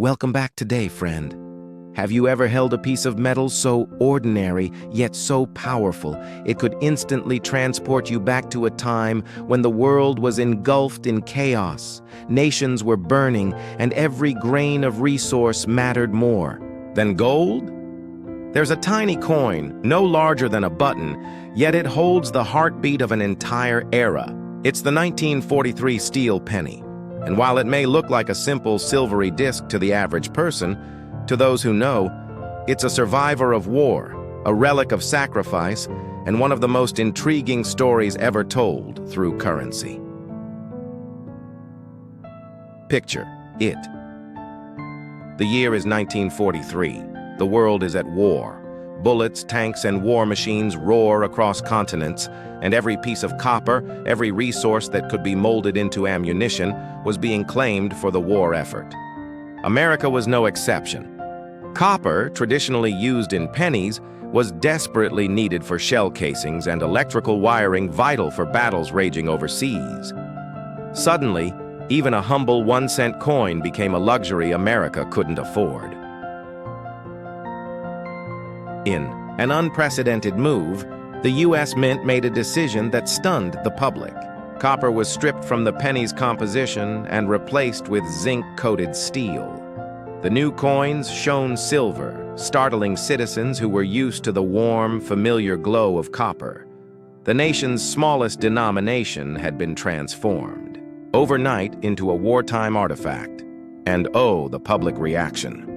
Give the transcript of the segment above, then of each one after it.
Welcome back today, friend. Have you ever held a piece of metal so ordinary, yet so powerful, it could instantly transport you back to a time when the world was engulfed in chaos, nations were burning, and every grain of resource mattered more than gold? There's a tiny coin, no larger than a button, yet it holds the heartbeat of an entire era. It's the 1943 steel penny. And while it may look like a simple silvery disc to the average person, to those who know, it's a survivor of war, a relic of sacrifice, and one of the most intriguing stories ever told through currency. Picture it. The year is 1943. The world is at war. Bullets, tanks, and war machines roar across continents, and every piece of copper, every resource that could be molded into ammunition, was being claimed for the war effort. America was no exception. Copper, traditionally used in pennies, was desperately needed for shell casings and electrical wiring vital for battles raging overseas. Suddenly, even a humble 1-cent coin became a luxury America couldn't afford. In an unprecedented move, the U.S. Mint made a decision that stunned the public. Copper was stripped from the penny's composition and replaced with zinc-coated steel. The new coins shone silver, startling citizens who were used to the warm, familiar glow of copper. The nation's smallest denomination had been transformed overnight into a wartime artifact. And oh, the public reaction.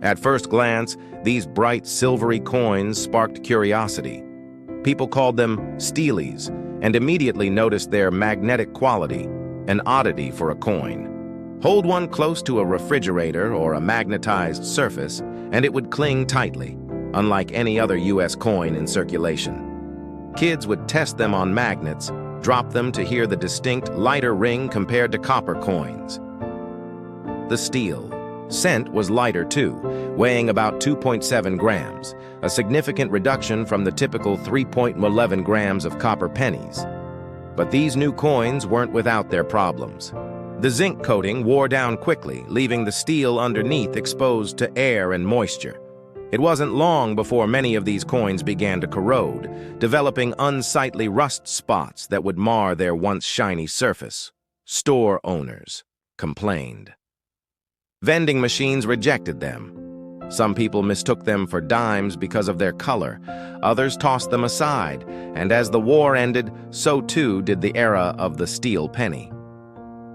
At first glance, these bright silvery coins sparked curiosity. People called them steelies and immediately noticed their magnetic quality, an oddity for a coin. Hold one close to a refrigerator or a magnetized surface, and it would cling tightly, unlike any other U.S. coin in circulation. Kids would test them on magnets, drop them to hear the distinct, lighter ring compared to copper coins. The steel cent was lighter too, weighing about 2.7 grams, a significant reduction from the typical 3.11 grams of copper pennies. But these new coins weren't without their problems. The zinc coating wore down quickly, leaving the steel underneath exposed to air and moisture. It wasn't long before many of these coins began to corrode, developing unsightly rust spots that would mar their once shiny surface. Store owners complained. Vending machines rejected them. Some people mistook them for dimes because of their color. Others tossed them aside, and as the war ended, so too did the era of the steel penny.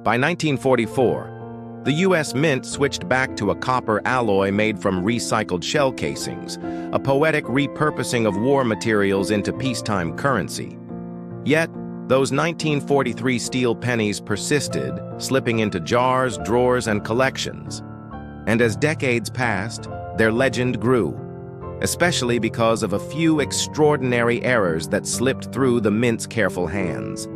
By 1944, the U.S. Mint switched back to a copper alloy made from recycled shell casings, a poetic repurposing of war materials into peacetime currency. Yet, those 1943 steel pennies persisted, slipping into jars, drawers, and collections. And as decades passed, their legend grew, especially because of a few extraordinary errors that slipped through the Mint's careful hands.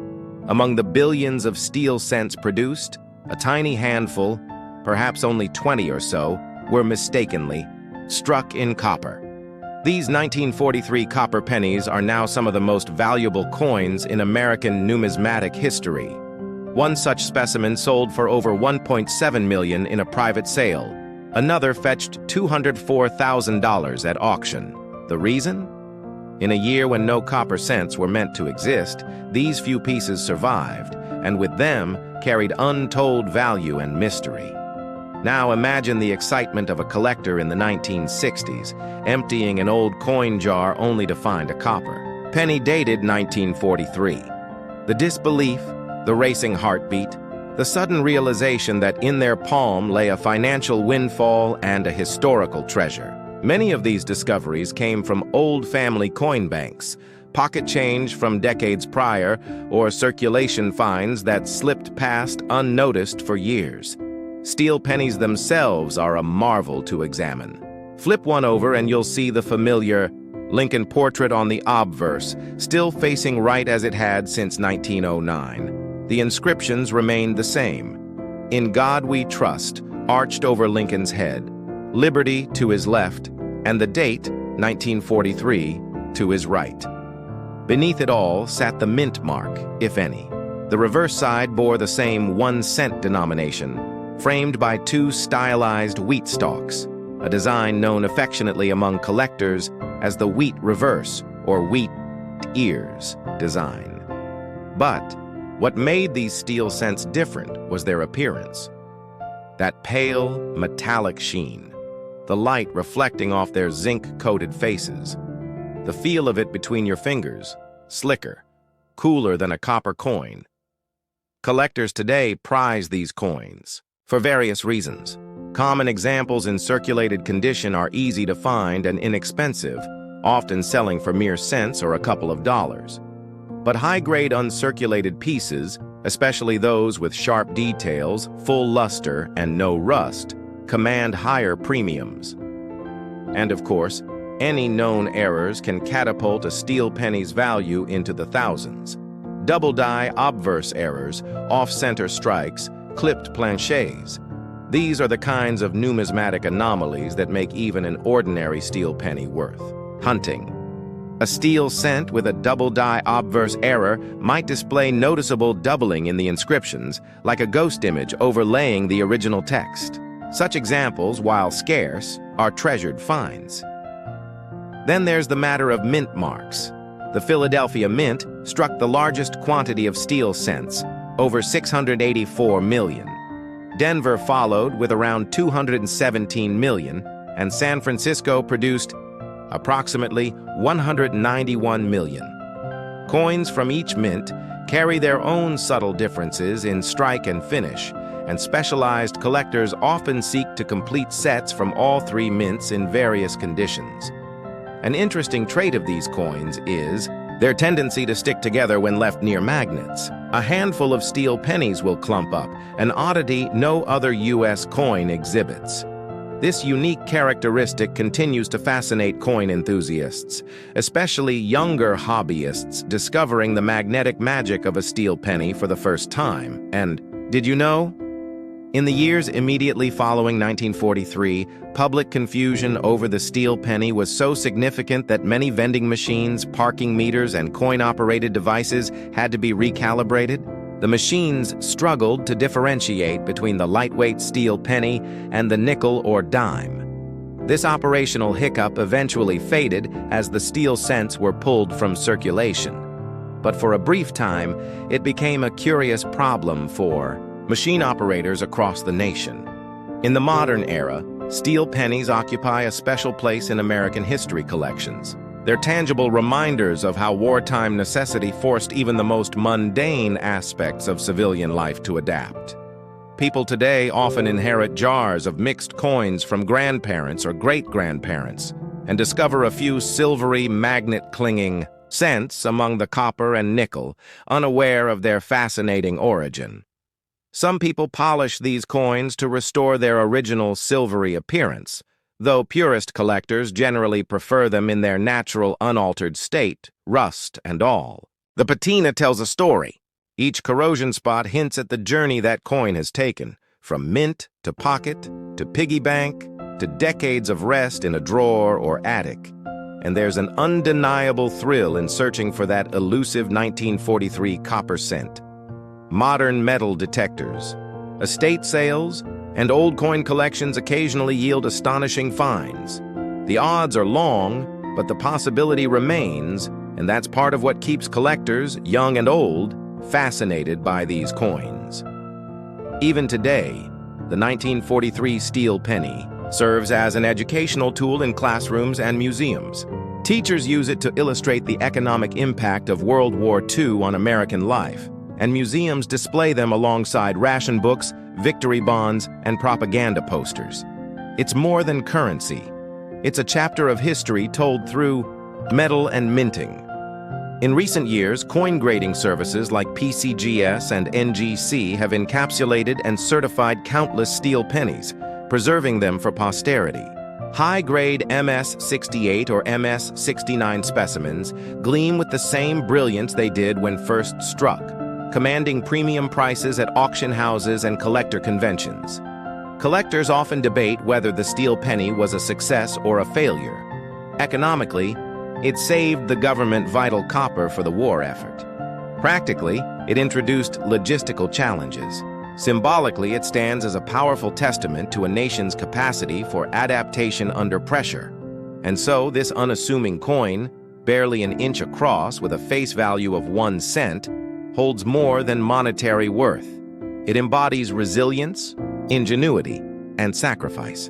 Among the billions of steel cents produced, a tiny handful, perhaps only 20 or so, were mistakenly struck in copper. These 1943 copper pennies are now some of the most valuable coins in American numismatic history. One such specimen sold for over $1.7 million in a private sale. Another fetched $204,000 at auction. The reason? In a year when no copper cents were meant to exist, these few pieces survived, and with them carried untold value and mystery. Now imagine the excitement of a collector in the 1960s, emptying an old coin jar only to find a copper penny dated 1943. The disbelief, the racing heartbeat, the sudden realization that in their palm lay a financial windfall and a historical treasure. Many of these discoveries came from old family coin banks, pocket change from decades prior, or circulation finds that slipped past unnoticed for years. Steel pennies themselves are a marvel to examine. Flip one over and you'll see the familiar Lincoln portrait on the obverse, still facing right as it had since 1909. The inscriptions remained the same. "In God we trust," arched over Lincoln's head, "Liberty" to his left, and the date, 1943, to his right. Beneath it all sat the mint mark, if any. The reverse side bore the same 1-cent denomination, framed by two stylized wheat stalks, a design known affectionately among collectors as the wheat reverse or wheat ears design. But what made these steel cents different was their appearance. That pale, metallic sheen, the light reflecting off their zinc-coated faces, the feel of it between your fingers, slicker, cooler than a copper coin. Collectors today prize these coins for various reasons. Common examples in circulated condition are easy to find and inexpensive, often selling for mere cents or a couple of dollars. But high-grade uncirculated pieces, especially those with sharp details, full luster, and no rust, command higher premiums. And of course, any known errors can catapult a steel penny's value into the thousands. Double-die obverse errors, off-center strikes, clipped planchets. These are the kinds of numismatic anomalies that make even an ordinary steel penny worth hunting. A steel cent with a double-die obverse error might display noticeable doubling in the inscriptions, like a ghost image overlaying the original text. Such examples, while scarce, are treasured finds. Then there's the matter of mint marks. The Philadelphia Mint struck the largest quantity of steel cents, over 684 million. Denver followed with around 217 million, and San Francisco produced approximately 191 million. Coins from each mint carry their own subtle differences in strike and finish, and specialized collectors often seek to complete sets from all three mints in various conditions. An interesting trait of these coins is their tendency to stick together when left near magnets. A handful of steel pennies will clump up, an oddity no other U.S. coin exhibits. This unique characteristic continues to fascinate coin enthusiasts, especially younger hobbyists discovering the magnetic magic of a steel penny for the first time. And did you know? In the years immediately following 1943, public confusion over the steel penny was so significant that many vending machines, parking meters, and coin-operated devices had to be recalibrated. The machines struggled to differentiate between the lightweight steel penny and the nickel or dime. This operational hiccup eventually faded as the steel cents were pulled from circulation. But for a brief time, it became a curious problem for machine operators across the nation. In the modern era, steel pennies occupy a special place in American history collections. They're tangible reminders of how wartime necessity forced even the most mundane aspects of civilian life to adapt. People today often inherit jars of mixed coins from grandparents or great-grandparents and discover a few silvery, magnet-clinging cents among the copper and nickel, unaware of their fascinating origin. Some people polish these coins to restore their original silvery appearance, though purist collectors generally prefer them in their natural, unaltered state, rust and all. The patina tells a story. Each corrosion spot hints at the journey that coin has taken, from mint to pocket to piggy bank to decades of rest in a drawer or attic. And there's an undeniable thrill in searching for that elusive 1943 copper cent. Modern metal detectors, estate sales, and old coin collections occasionally yield astonishing finds. The odds are long, but the possibility remains, and that's part of what keeps collectors, young and old, fascinated by these coins. Even today, the 1943 steel penny serves as an educational tool in classrooms and museums. Teachers use it to illustrate the economic impact of World War II on American life, and museums display them alongside ration books, victory bonds, and propaganda posters. It's more than currency. It's a chapter of history told through metal and minting. In recent years, coin grading services like PCGS and NGC have encapsulated and certified countless steel pennies, preserving them for posterity. High-grade MS-68 or MS-69 specimens gleam with the same brilliance they did when first struck, commanding premium prices at auction houses and collector conventions. Collectors often debate whether the steel penny was a success or a failure. Economically, it saved the government vital copper for the war effort. Practically, it introduced logistical challenges. Symbolically, it stands as a powerful testament to a nation's capacity for adaptation under pressure. And so, this unassuming coin, barely an inch across with a face value of 1 cent, holds more than monetary worth. It embodies resilience, ingenuity, and sacrifice.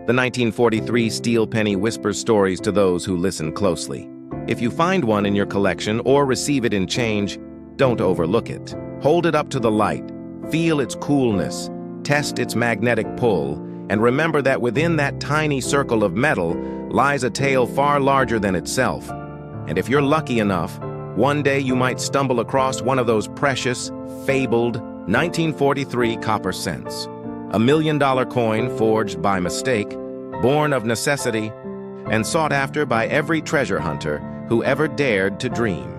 The 1943 steel penny whispers stories to those who listen closely. If you find one in your collection or receive it in change, don't overlook it. Hold it up to the light, feel its coolness, test its magnetic pull, and remember that within that tiny circle of metal lies a tale far larger than itself. And if you're lucky enough, one day you might stumble across one of those precious, fabled 1943 copper cents. A $1 million coin forged by mistake, born of necessity, and sought after by every treasure hunter who ever dared to dream.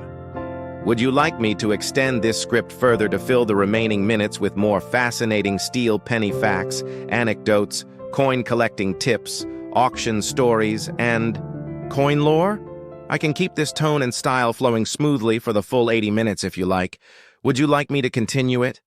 Would you like me to extend this script further to fill the remaining minutes with more fascinating steel penny facts, anecdotes, coin collecting tips, auction stories, and coin lore? I can keep this tone and style flowing smoothly for the full 80 minutes if you like. Would you like me to continue it?